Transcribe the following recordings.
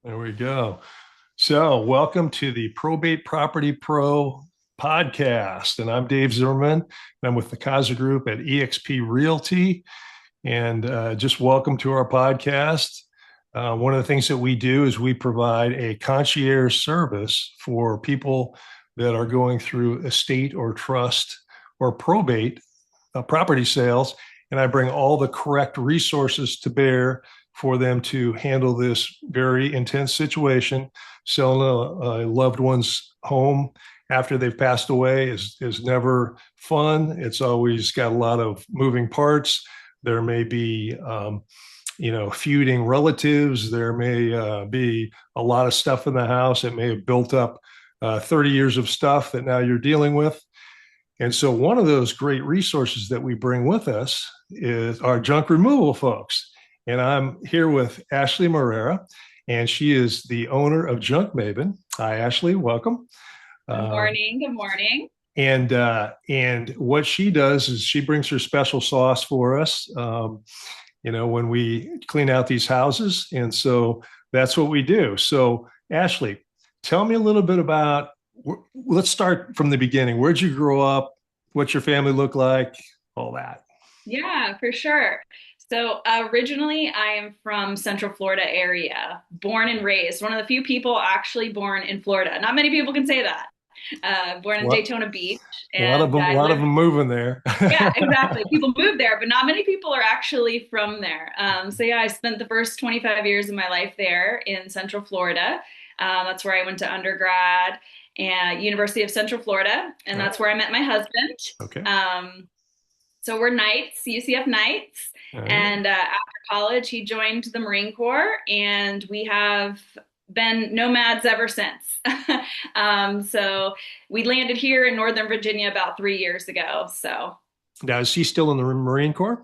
There we go. So, welcome to the Probate Property Pro podcast. And I'm Dave Zimmerman. And I'm with the Kaza Group at eXp Realty. And just welcome to our podcast. One of the things that we do is we provide a concierge service for people that are going through estate or trust or probate property sales. And I bring all the correct resources to bear for them to handle this very intense situation. Selling a loved one's home after they've passed away is never fun. It's always got a lot of moving parts. There may be feuding relatives. There may be a lot of stuff in the house. It may have built up 30 years of stuff that now you're dealing with. And so one of those great resources that we bring with us is our junk removal folks. And I'm here with Ashley Moreira, and she is the owner of Junk Maven. Hi, Ashley. Welcome. Good morning. Good morning. And what she does is she brings her special sauce for us. When we clean out these houses, and so that's what we do. So, Ashley, tell me a little bit about. Let's start from the beginning. Where'd you grow up? What's your family look like? All that. Yeah, for sure. So originally, I am from Central Florida area, born and raised. One of the few people actually born in Florida. Not many people can say that. Born in What Daytona Beach, a and I lot of lived. them moving there. Yeah, exactly. People move there, but not many people are actually from there. So yeah, I spent the first 25 years of my life there in Central Florida. That's where I went to undergrad and University of Central Florida, and All right. that's where I met my husband. Okay. Um, so we're Knights, UCF Knights, All right. and after college, he joined the Marine Corps, and we have been nomads ever since. So we landed here in Northern Virginia about 3 years ago. So Now, is he still in the Marine Corps?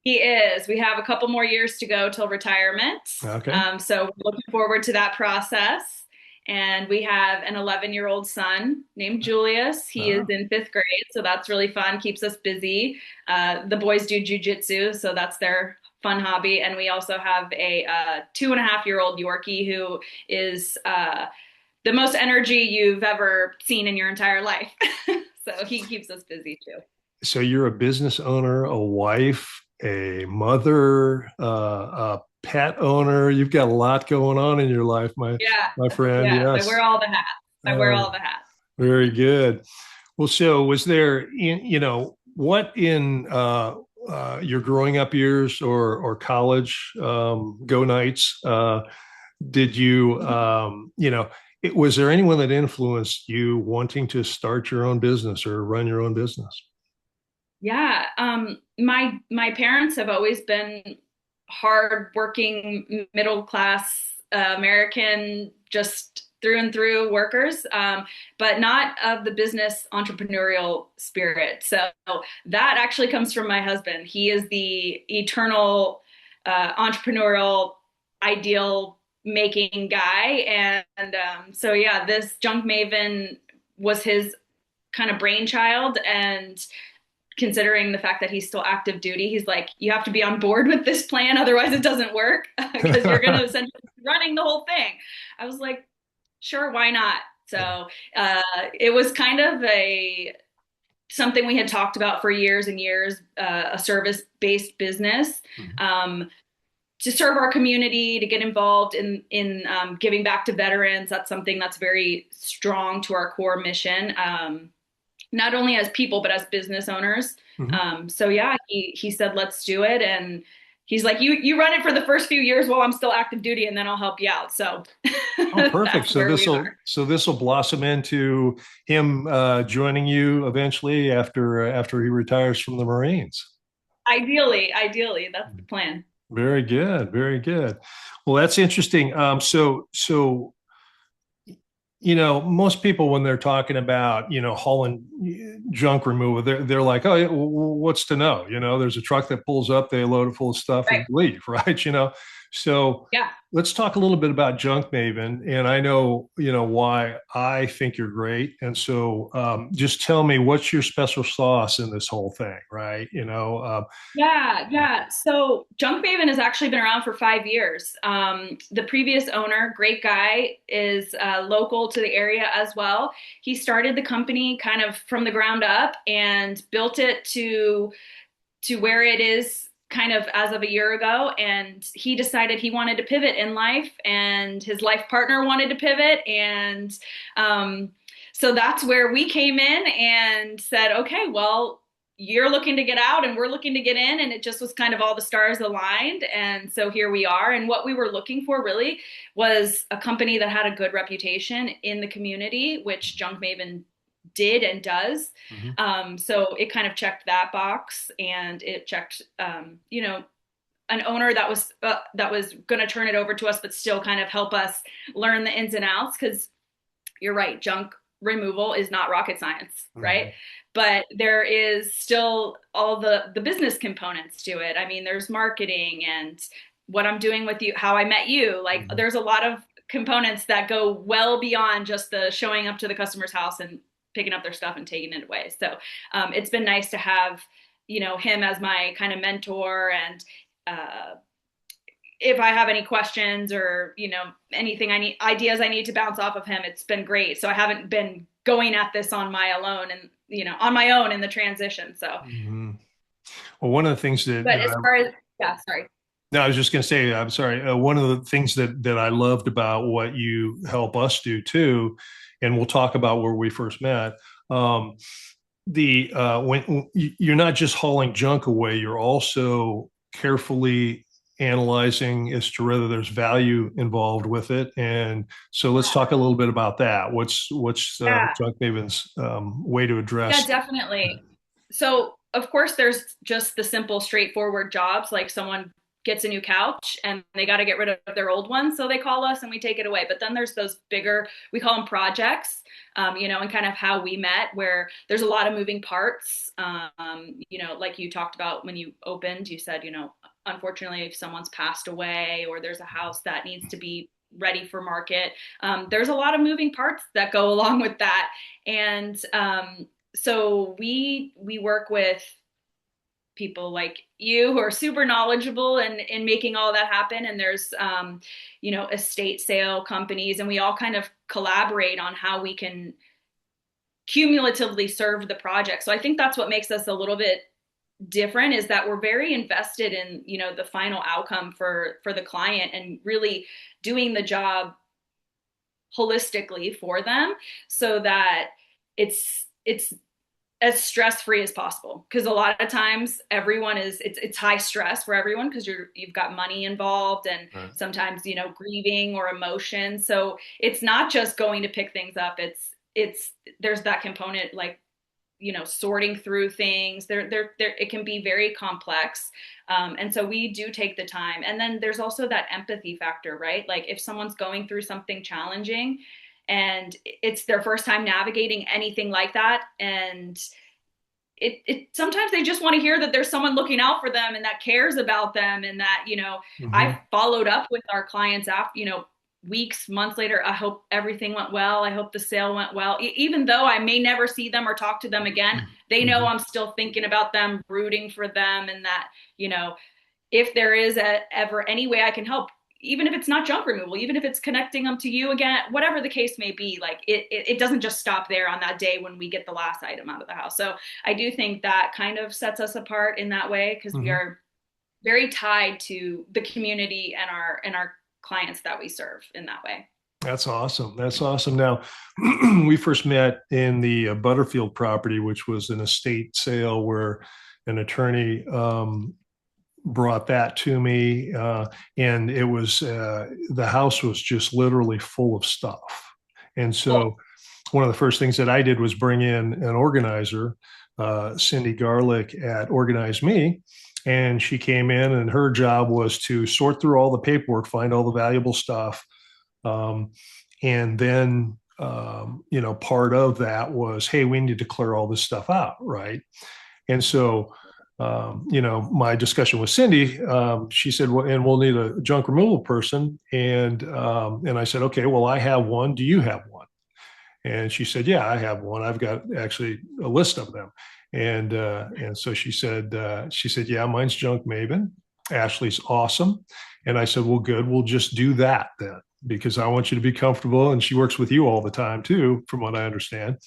he is. We have a couple more years to go till retirement. Okay. So we're looking forward to that process. And we have an 11-year-old son named Julius. He is Uh, in fifth grade, so that's really fun, keeps us busy. The boys do jujitsu, so that's their fun hobby. And we also have a 2.5-year-old Yorkie who is the most energy you've ever seen in your entire life. So he keeps us busy too. so you're a business owner, a wife, a mother, a pet owner. You've got a lot going on in your life, Yeah, my friend. yeah. I Yes. wear all the hats. I wear Uh, all the hats. Very good. Well, so was there what in your growing up years or college go nights did you was there anyone that influenced you wanting to start your own business or run your own business? Yeah, my parents have always been hardworking, middle class American, just through and through workers, but not of the business entrepreneurial spirit. So that actually comes from my husband. He is the eternal entrepreneurial ideal making guy, and so yeah, this Junk Maven was his kind of brainchild, and considering the fact that he's still active duty, he's like, you have to be on board with this plan, otherwise it doesn't work because you're going to essentially be running the whole thing. I was like, sure, why not? So it was kind of a something we had talked about for years and years, a service-based business. Um, to serve our community, to get involved in giving back to veterans. That's something that's very strong to our core mission. Not only as people but as business owners. Mhm. So yeah, he said let's do it, and he's like, you run it for the first few years while I'm still active duty, and then I'll help you out. So Oh, perfect. that's where we are. So this will blossom into him joining you eventually after he retires from the Marines. Ideally, that's the plan. Very good, very good. Well, that's interesting. Most people when they're talking about hauling junk removal, they're like, oh, yeah, what's to know? There's a truck that pulls up, they load it full of stuff and Right. leave, right? So Yeah. let's talk a little bit about Junk Maven. And I know, why I think you're great. And so just tell me what's your special sauce in this whole thing, right? Yeah. So Junk Maven has actually been around for 5 years. The previous owner, great guy, is local to the area as well. He started the company kind of from the ground up and built it to where it is kind of as of a year ago. And he decided he wanted to pivot in life, and his life partner wanted to pivot. And so that's where we came in and said, okay, well, you're looking to get out and we're looking to get in. And it just was kind of all the stars aligned. And so here we are. And what we were looking for really was a company that had a good reputation in the community, which Junk Maven did and does. Mhm. So it kind of checked that box, and it checked, an owner that was going to turn it over to us, but still kind of help us learn the ins and outs. Because you're right, junk removal is not rocket science, right? Mhm. But there is still all the business components to it. I mean, there's marketing and what I'm doing with you, how I met you. Like, Mhm. there's a lot of components that go well beyond just the showing up to the customer's house and picking up their stuff and taking it away. So it's been nice to have, him as my kind of mentor. And if I have any questions or, anything I need, ideas I need to bounce off of him, it's been great. So I haven't been going at this on my own in the transition. So, Mhm. Well, one of the things but as far as, yeah, sorry. no, I was just going to say, I'm sorry. One of the things that I loved about what you help us do too, and we'll talk about where we first met. Um, the when you're not just hauling junk away, you're also carefully analyzing as to whether there's value involved with it. And so let's talk a little bit about that. What's Yeah. Junk Maven's way to Yeah, address? definitely. So, of course, there's just the simple, straightforward jobs, like someone gets a new couch and they got to get rid of their old one. So they call us and we take it away. But then there's those bigger, we call them projects, and kind of how we met, where there's a lot of moving parts. Like you talked about when you opened, you said, unfortunately, if someone's passed away or there's a house that needs to be ready for market, there's a lot of moving parts that go along with that. And so we work with people like you who are super knowledgeable in making all that happen. And there's estate sale companies, and we all kind of collaborate on how we can cumulatively serve the project. So I think that's what makes us a little bit different, is that we're very invested in the final outcome for the client, and really doing the job holistically for them, so that it's as stress free as possible. Because a lot of times everyone it's high stress for everyone, because you've got money involved, and Right. sometimes grieving or emotion. So it's not just going to pick things up. It's there's that component, like sorting through things. There it can be very complex. And so we do take the time. And then there's also that empathy factor, right? Like, if someone's going through something challenging and it's their first time navigating anything like that, and it sometimes they just want to hear that there's someone looking out for them and that cares about them, and that Mhm. I've followed up with our clients after weeks, months later. I hope everything went well. I hope the sale went well. Even though I may never see them or talk to them again, they know Mhm. I'm still thinking about them, rooting for them, and that you know if there is ever any way I can help, even if it's not junk removal, even if it's connecting them to you again, whatever the case may be, like it doesn't just stop there on that day when we get the last item out of the house. So I do think that kind of sets us apart in that way, because we Mhm. are very tied to the community and our clients that we serve in that way. That's awesome. That's awesome. Now, we first met in the Butterfield property, which was an estate sale where an attorney brought that to me, and it was the house was just literally full of stuff. And Cool. so, one of the first things that I did was bring in an organizer, Cindy Garlick at Organize Me. And she came in, and her job was to sort through all the paperwork, find all the valuable stuff, um, and then, part of that was, hey, we need to clear all this stuff out, right? And so my discussion with Cindy, she said, well, and we'll need a junk removal person. And I said, okay, well, I have one. Do you have one? And she said, yeah, I have one. I've got actually a list of them. And so she said, yeah, mine's Junk Maven. Ashley's awesome. And I said, well, good. We'll just do that then, because I want you to be comfortable. And she works with you all the time too, from what I understand.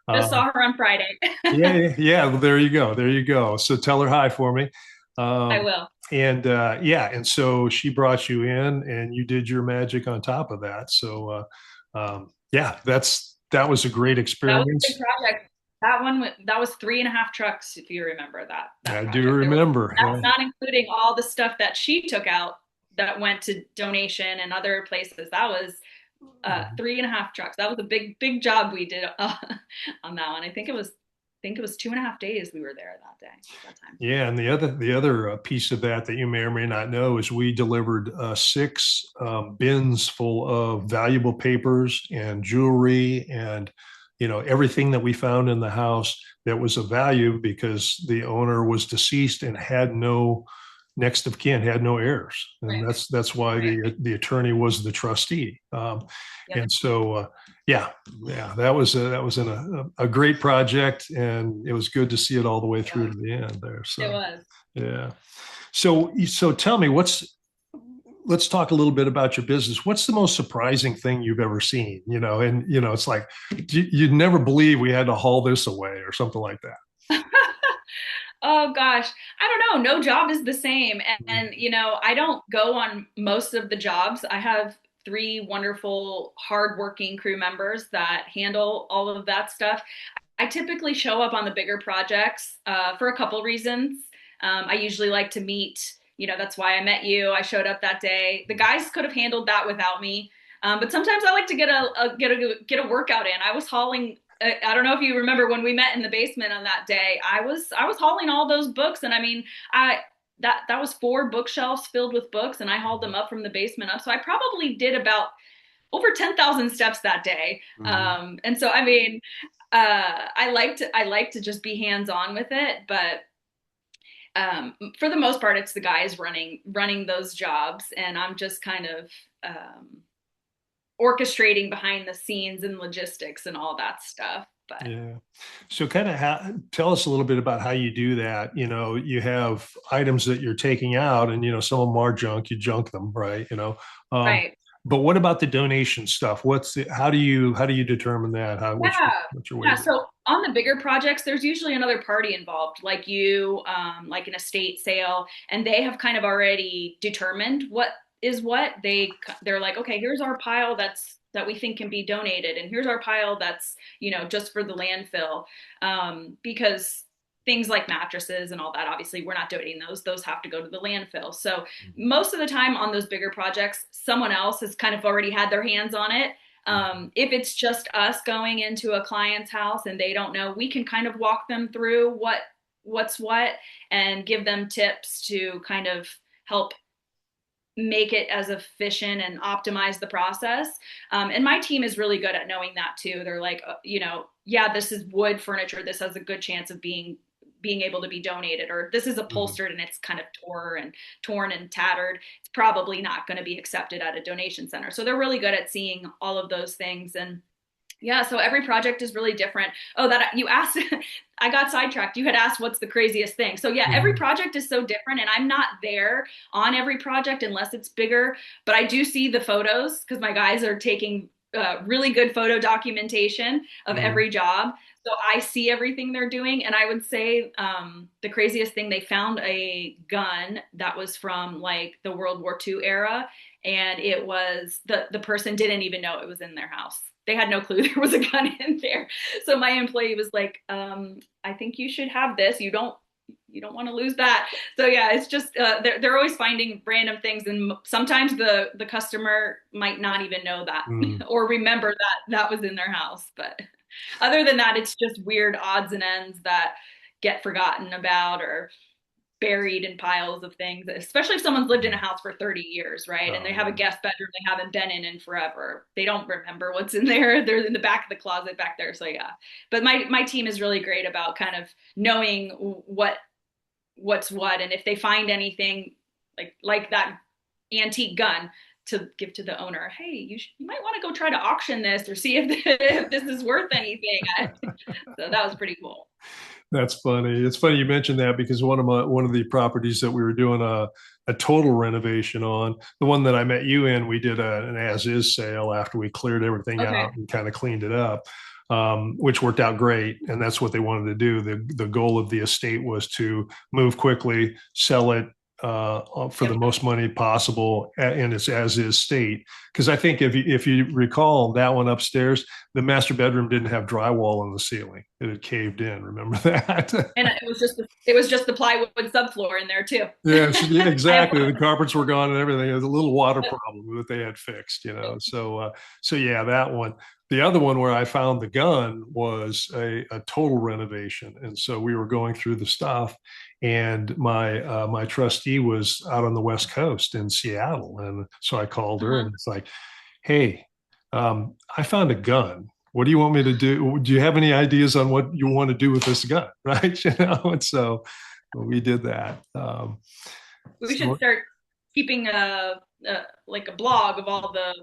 Just Um, saw her on Friday. yeah. Well, there you go. There you go. So tell her hi for me. I Um, will. and so she brought you in, and you did your magic on top of that. So yeah, that was a great That was a big experience. project. That was 3.5 trucks, if you remember that I do project. remember. That's Yeah. not including all the stuff that she took out that went to donation and other places. That was 3.5 trucks. That was a big job we did on that one. I think it was 2.5 days we were there that day, that time. Yeah, and the other piece of that you may or may not know is we delivered six bins full of valuable papers and jewelry and everything that we found in the house that was of value because the owner was deceased and had no next of kin, had no heirs, and Right. that's why Right. the attorney was the trustee. Yep. And so yeah, yeah, that was a great project, and it was good to see it all the way through to the end there. It So was. yeah. So tell me, let's talk a little bit about your business. What's the most surprising thing you've ever seen? And it's like you'd never believe we had to haul this away or something like that. Oh gosh, I don't know. No job is the same. And, I don't go on most of the jobs. I have three wonderful, hardworking crew members that handle all of that stuff. I typically show up on the bigger projects for a couple reasons. I usually like to meet, that's why I met you. I showed up that day. The guys could have handled that without me. But sometimes I like to get a workout in. I was hauling. I don't know if you remember when we met in the basement on that day. I was hauling all those books, and I mean, I that was 4 bookshelves filled with books, and I hauled them up from the basement up. So I probably did about over 10,000 steps that day. Mhm. And so I mean, I like to just be hands on with it, but for the most part, it's the guys running those jobs, and I'm just kind of orchestrating behind the scenes and logistics and all that stuff. But Yeah. So kind of tell us a little bit about how you do that. You have items that you're taking out and, some of them are junk, you junk them, right? Um, right, but what about the donation stuff? How do you determine that? What's yeah, what's your way yeah. to do So on the bigger projects, there's usually another party involved, like you, like an estate sale, and they have kind of already determined what is what. They're like, okay, here's our pile that we think can be donated, and here's our pile that's just for the landfill, because things like mattresses and all that, obviously we're not donating those have to go to the landfill. So most of the time on those bigger projects, someone else has kind of already had their hands on it. it? If it's just us going into a client's house and they don't know, we can kind of walk them through what's what and give them tips to kind of help make it as efficient and optimize the process. And my team is really good at knowing that too. They're like, yeah, this is wood furniture. This has a good chance of being able to be donated, or this is Mhm. upholstered and it's kind of torn and tattered. It's probably not going to be accepted at a donation center. So they're really good at seeing all of those things. And yeah, so every project is really different. Oh, that you asked, I got sidetracked. You had asked what's the craziest thing. So yeah, every Mhm. project is so different, and I'm not there on every project unless it's bigger. But I do see the photos because my guys are taking really good photo documentation of Mhm. every job. So I see everything they're doing, and I would say the craziest thing, they found a gun that was from like the World War II era, and it was the person didn't even know it was in their house. They had no clue there was a gun in there. So my employee was like, I think you should have this. You don't want to lose that. So yeah, it's just they're always finding random things, and sometimes the customer might not even know that Mhm. or remember that was in their house. But other than that, it's just weird odds and ends that get forgotten about or buried in piles of things, especially if someone's lived in a house for 30 years, right? And Oh they have a yeah. guest bedroom they haven't been in forever. They don't remember what's in there. They're in the back of the closet back there. So yeah. But my team is really great about kind of knowing what's what, and if they find anything like that antique gun, to give to the owner. Hey, you might want to go try to auction this or see if this is worth anything. So that was pretty cool. That's funny. It's funny you mentioned that because one of the properties that we were doing a total renovation on, the one that I met you in, we did an as is sale after we cleared everything Okay. out and kind of cleaned it up, which worked out great. And that's what they wanted to do. The goal of the estate was to move quickly, sell it for the Yep. most money possible in its as is state. Because I think if you recall that one upstairs, the master bedroom didn't have drywall on the ceiling; it had caved in. Remember that? And it was just the plywood subfloor in there too. Yeah, I exactly. The carpets were gone and everything. It was a little water problem that they had fixed, you know. So yeah, that one. The other one where I found the gun was a total renovation, and so we were going through the stuff, and my trustee was out on the West Coast in Seattle, and so I called her, uh-huh. and it's like, hey, I found a gun. What do you want me to do? Do you have any ideas on what you want to do with this gun? Right? You know, and so we did that. We should So start keeping like a blog of all the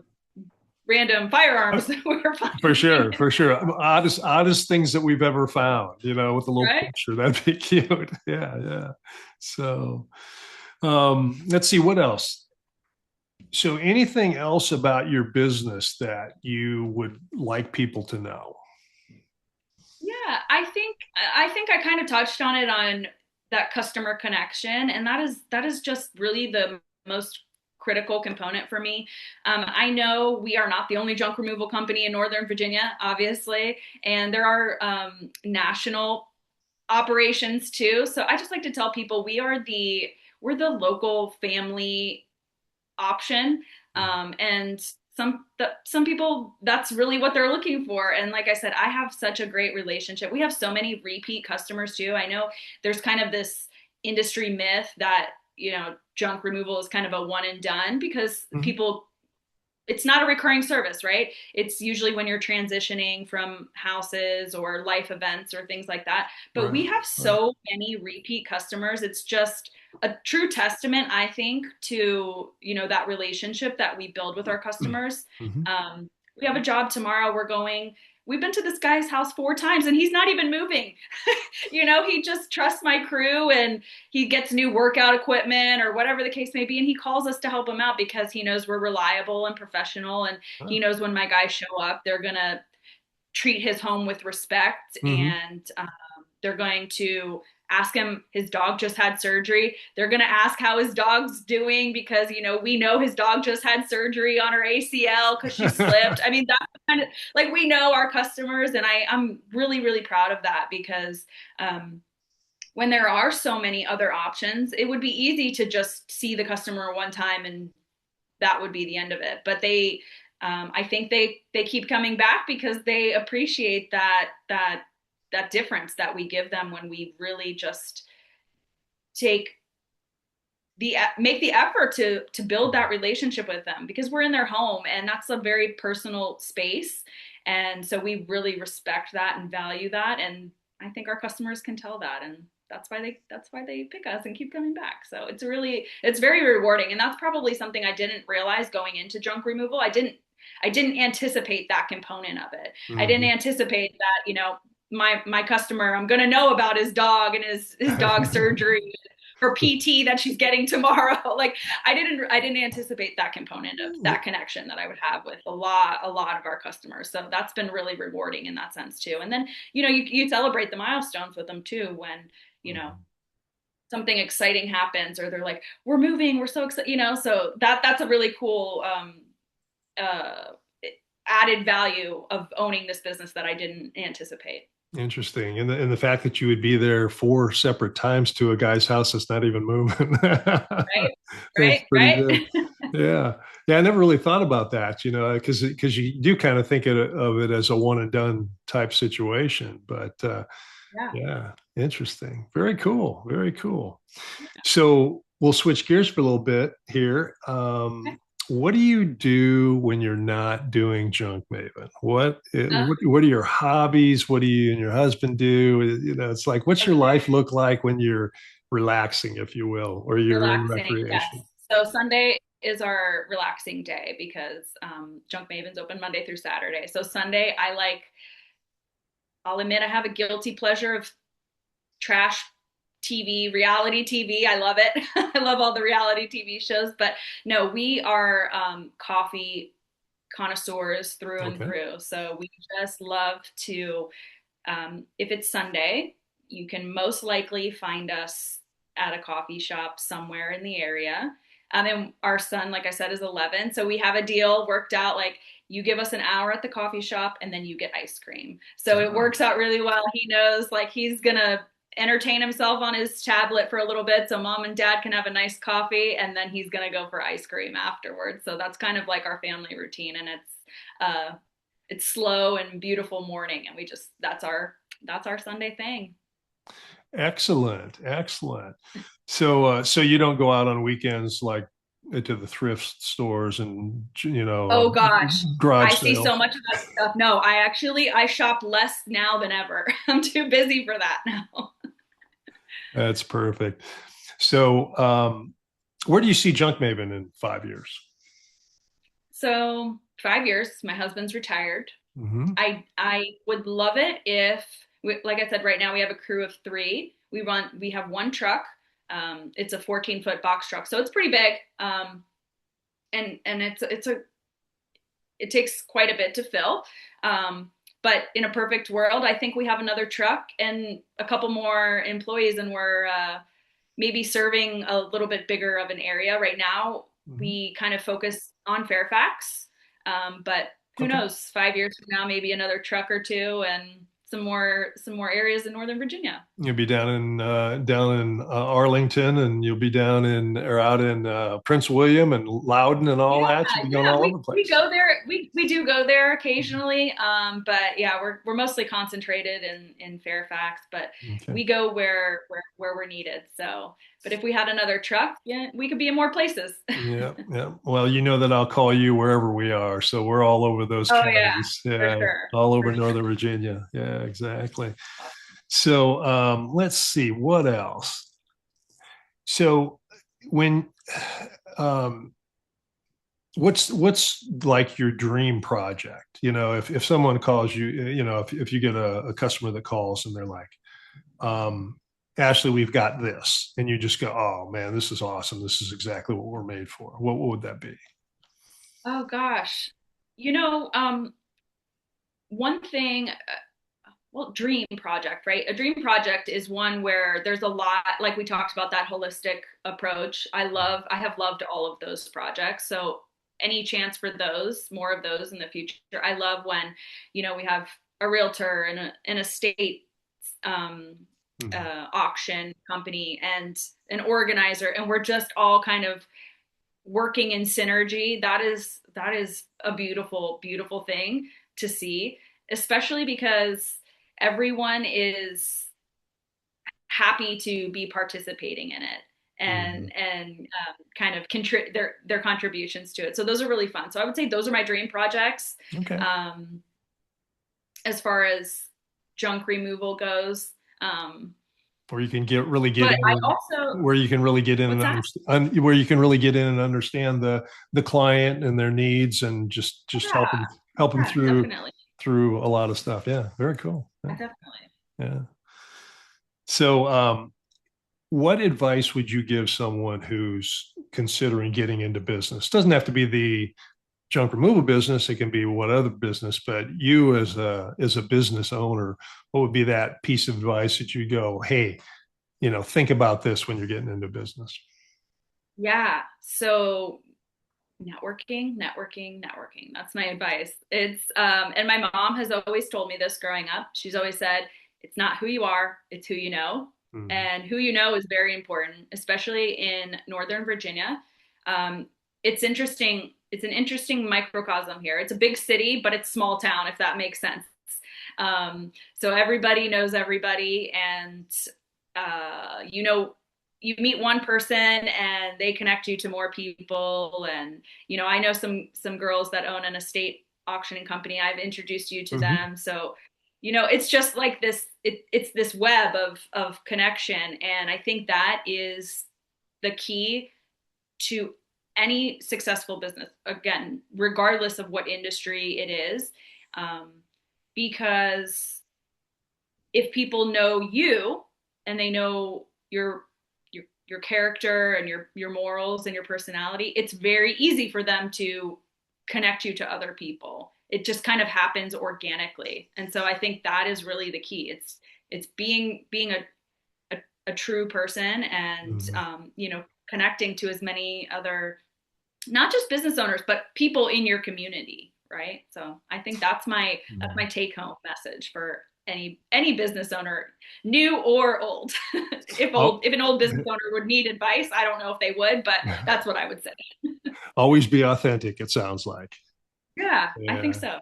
random firearms that we're for finding. sure, for sure. Oddest things that we've ever found, you know, with a little Right? picture. That'd be cute. Yeah, yeah. So let's see what else. So anything else about your business that you would like people to know? Yeah, I think I kind of touched on it on that customer connection, and that is just really the most critical component for me. I know we are not the only junk removal company in Northern Virginia, obviously, and there are national operations too. So I just like to tell people we're the local family option. And some people, that's really what they're looking for. And like I said, I have such a great relationship. We have so many repeat customers too. I know there's kind of this industry myth that junk removal is kind of a one and done, because Mhm. people, it's not a recurring service, right? It's usually when you're transitioning from houses or life events or things like that. But Right, we have right. so many repeat customers. It's just a true testament, I think, to, that relationship that we build with our customers. Mhm. We have a job tomorrow. We've been to this guy's house 4 times and he's not even moving. He just trusts my crew, and he gets new workout equipment or whatever the case may be. And he calls us to help him out because he knows we're reliable and professional. And he knows when my guys show up, they're going to treat his home with respect, Mhm. and they're going to ask him. His dog just had surgery. They're going to ask how his dog's doing because we know his dog just had surgery on her ACL because she slipped. I mean, that's kind of like, we know our customers, and I'm really really proud of that, because when there are so many other options, it would be easy to just see the customer one time and that would be the end of it. But I think they keep coming back because they appreciate that difference that we give them when we really just take make the effort to build that relationship with them, because we're in their home and that's a very personal space. And so we really respect that and value that. And I think our customers can tell that. And that's why they pick us and keep coming back. So it's very rewarding. And that's probably something I didn't realize going into junk removal. I didn't anticipate that component of it. I didn't Mhm. anticipate that, my customer, I'm going to know about his dog and his dog surgery, her PT that she's getting tomorrow. Like, I didn't anticipate that component of that connection that I would have with a lot of our customers. So that's been really rewarding in that sense too. And then, you celebrate the milestones with them too, when, you know, something exciting happens, or they're like, we're moving, we're so excited, so that's a really cool uh added value of owning this business that I didn't anticipate. Interesting. And the fact that you would be there 4 separate times to a guy's house that's not even moving. Right, That's right, pretty right. good. Yeah. Yeah. I never really thought about that, you know, because you do kind of think of it as a one and done type situation. But Yeah. yeah, interesting. Very cool. Very cool. So we'll switch gears for a little bit here. Okay. What do you do when you're not doing Junk Maven? Uh, What are your hobbies? What do you and your husband do? You know, it's like, what's your life look like when you're relaxing, if you will, or you're in Relaxing, yes. recreation. So Sunday is our relaxing day because Junk Maven's open Monday through Saturday. So Sunday, I'll admit I have a guilty pleasure of trash TV, reality TV. I love it. I love all the reality TV shows. But no, we are coffee connoisseurs through and Okay. through. So we just love to, if it's Sunday, you can most likely find us at a coffee shop somewhere in the area. And our son, like I said, is 11. So we have a deal worked out like you give us an hour at the coffee shop and then you get ice cream. So it Ah, works out really well. He knows like he's going to entertain himself on his tablet for a little bit so mom and dad can have a nice coffee and then he's going to go for ice cream afterwards. So that's kind of like our family routine and it's slow and beautiful morning and we just that's our Sunday thing. excellent, excellent. So you don't go out on weekends like to the thrift stores and Oh gosh, I garage see so sales. much of that stuff. No, I shop less now than ever. I'm too busy for that now. That's perfect. So, where do you see Junk Maven in 5 years? So 5 years, my husband's retired. Hmm. I would love it if, like I said, right now we have a crew of three. We have one truck. It's a 14-foot box truck, so it's pretty big. And it takes quite a bit to fill. But in a perfect world, I think we have another truck and a couple more employees, and we're maybe serving a little bit bigger of an area. Right now, Hmm. we kind of focus on Fairfax, but who Okay. knows? 5 years from now, maybe another truck or two, and some more areas in Northern Virginia. You'll be down in Arlington, and you'll be down in or out in Prince William and Loudon and all Yeah, that. You'll be going yeah, all over the we place. go there. We do go there occasionally, but yeah, we're mostly concentrated in Fairfax, but Okay. we go where we're needed. So, but if we had another truck, yeah, we could be in more places. Yeah, yeah. Well, you know that I'll call you wherever we are. So we're all over those Oh yeah, counties. for Yeah, sure, all for over sure. Northern Virginia. Yeah, exactly. So let's see what else. So when um, what's like your dream project? If someone calls you, if you get a customer that calls and they're like, um, Ashley, we've got this, and you just go, oh man, this is awesome. This is exactly what we're made for. What would that be? Oh gosh, you know, one thing. Well, dream project, right? A dream project is one where there's a lot, like we talked about, that holistic approach. I have loved all of those projects. So any chance for those, more of those in the future. I love when, we have a realtor and an estate um, Mhm. auction company and an organizer, and we're just all kind of working in synergy. That is a beautiful, beautiful thing to see, especially because everyone is happy to be participating in it Mhm. and kind of their contributions to it. So those are really fun. So I would say those are my dream projects. Okay. Um, as far as junk removal goes. Where you can really get But I in, also, where you can really get in and what's that? understand, where you can really get in and understand the client and their needs, and just Yeah, help them yeah, through definitely. a lot of stuff. Yeah, very cool. Yeah. Definitely. Yeah. So, what advice would you give someone who's considering getting into business? Doesn't have to be the junk removal business. It can be what other business, but you as a business owner, what would be that piece of advice that you go, hey, think about this when you're getting into business? Yeah. So networking, networking, networking. That's my advice. And my mom has always told me this growing up. She's always said, it's not who you are, it's who you know. Mhm. And who you know is very important, especially in Northern Virginia. Um, it's interesting. It's an interesting microcosm here. It's a big city, but it's small town, if that makes sense. So everybody knows everybody, and you know, you meet one person and they connect you to more people. And I know some girls that own an estate auctioning company. I've introduced you to Mhm. them. So it's just like this, it's this web of connection. And I think that is the key to any successful business, again, regardless of what industry it is. Um, because if people know you and they know your character and your morals and your personality, it's very easy for them to connect you to other people. It just kind of happens organically. And so I think that is really the key. It's being a true person, and Mhm. connecting to as many other, not just business owners, but people in your community, right? So I think that's my take home message for any business owner, new or old. Oh, If an old business owner would need advice, I don't know if they would, but that's what I would say. always be authentic, it sounds like. Yeah, I think Yeah. so.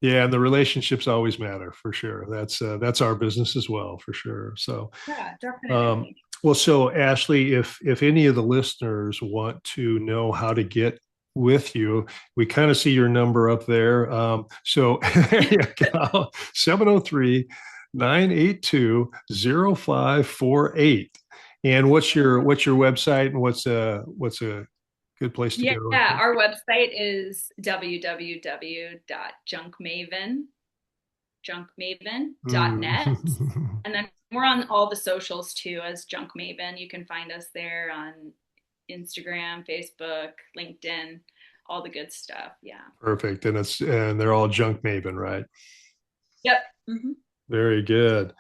Yeah, and the relationships always matter for sure. That's our business as well, for sure. So, Yeah, um, definitely. well, so Ashley, if any of the listeners want to know how to get with you, we kind of see your number up there. So there you go, 703-982-0548. And what's your website, and what's a good place to Yeah, go? our website is junkmaven.net. And then we're on all the socials too as Junk Maven. You can find us there on Instagram, Facebook, LinkedIn, all the good stuff. Yeah. Perfect. And they're all Junk Maven, right? Yep. Mm-hmm. Very good.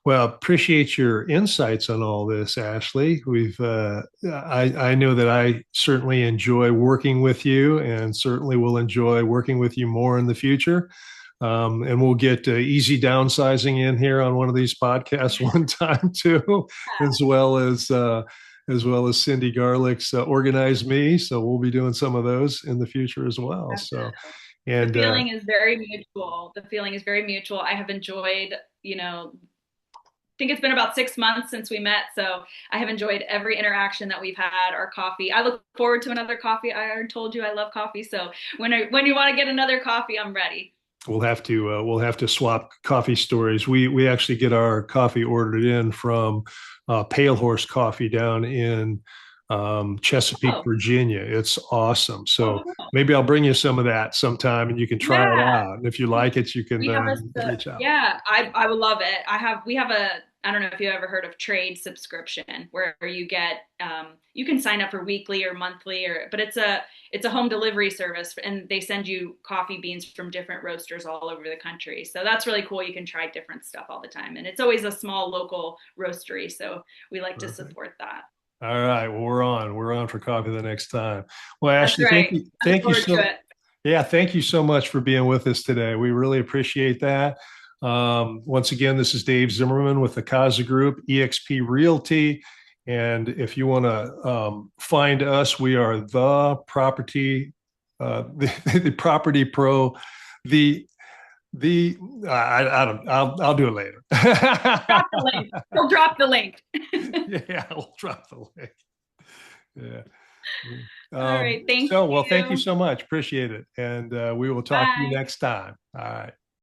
Well, appreciate your insights on all this, Ashley. I know that I certainly enjoy working with you, and certainly will enjoy working with you more in the future. And we'll get easy downsizing in here on one of these podcasts one time too, as well as Cindy Garlick's Organize Me. So we'll be doing some of those in the future as well. So, Definitely. The and feeling is very mutual. The feeling is very mutual. I have enjoyed, think it's been about 6 months since we met. So I have enjoyed every interaction that we've had, our coffee. I look forward to another coffee. I already told you I love coffee. So when you want to get another coffee, I'm ready. we'll have to swap coffee stories. We actually get our coffee ordered in from Pale Horse Coffee down in Chesapeake, Oh, Virginia. It's awesome. oh, So cool. maybe I'll bring you some of that sometime, and you can try it Yeah. out. And if you like it, you can We have reach out. yeah, I would love it. We have I don't know if you ever heard of trade subscription where you get, you can sign up for weekly or monthly, but it's a home delivery service, and they send you coffee beans from different roasters all over the country. So that's really cool. You can try different stuff all the time. And it's always a small local roastery. So we like to Perfect. support that. All right. Well, we're on for coffee the next time. Well, That's Ashley, thank right. you. I look Thank you forward to so it. Yeah, thank you so much for being with us today. We really appreciate that. Once again, this is Dave Zimmerman with the Kaza Group, eXp Realty. And if you want to find us, we are the Property Pro, the I don't I'll do it later. Drop the link. We'll drop the link. Yeah, I'll drop the link. Yeah. All right. Thank Well, thank you you. so much. Appreciate it. And we will talk to you Bye. next time. All right.